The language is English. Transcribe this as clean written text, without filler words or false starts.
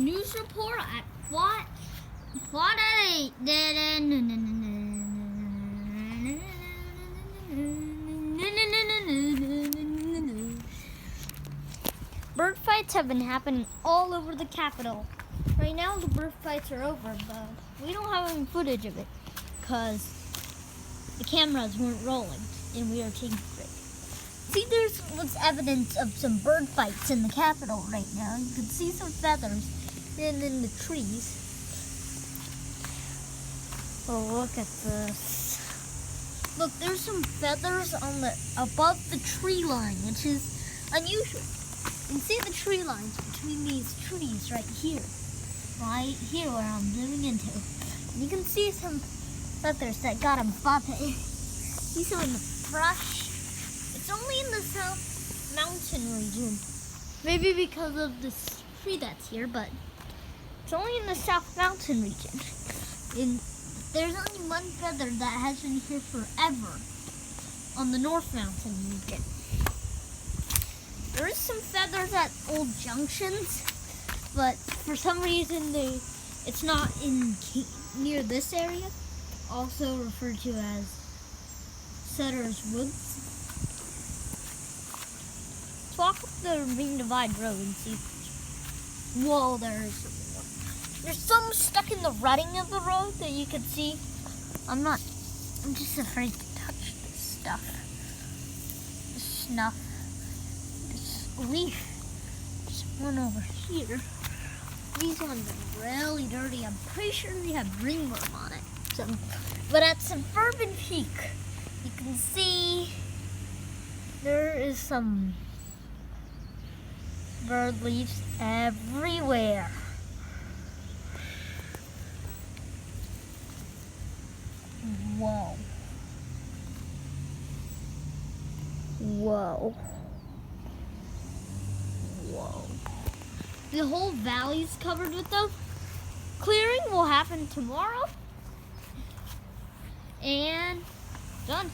News report at Fuat. Bird fights have been happening all over the capital. Right now the bird fights are over, but we don't have any footage of it because the cameras weren't rolling and we are taking a break. See, there's evidence of some bird fights in the capital right now. You can see some feathers and in the trees. Oh, look at this. Look, there's some feathers on above the tree line, which is unusual. You can see the tree lines between these trees right here where I'm zooming into. And you can see some feathers that got them spotted. See some in the brush. It's only in the South Mountain region. Maybe because of this tree that's here, but it's only in the South Mountain region. And there's only one feather that has been here forever on the North Mountain region. There is some feathers at old junctions, but for some reason it's not near this area, also referred to as Sutter's Woods. Let's walk up the Ring Divide Road and see. Whoa, there's some stuck in the rutting of the road that you can see. I'm just afraid to touch this stuff. This snuff. This leaf. There's one over here. These ones are really dirty. I'm pretty sure they have ringworm on it. But at Suburban Peak, you can see there is some bird leaves everywhere. Whoa. Whoa. Whoa. The whole valley's covered with them. Clearing will happen tomorrow. And done.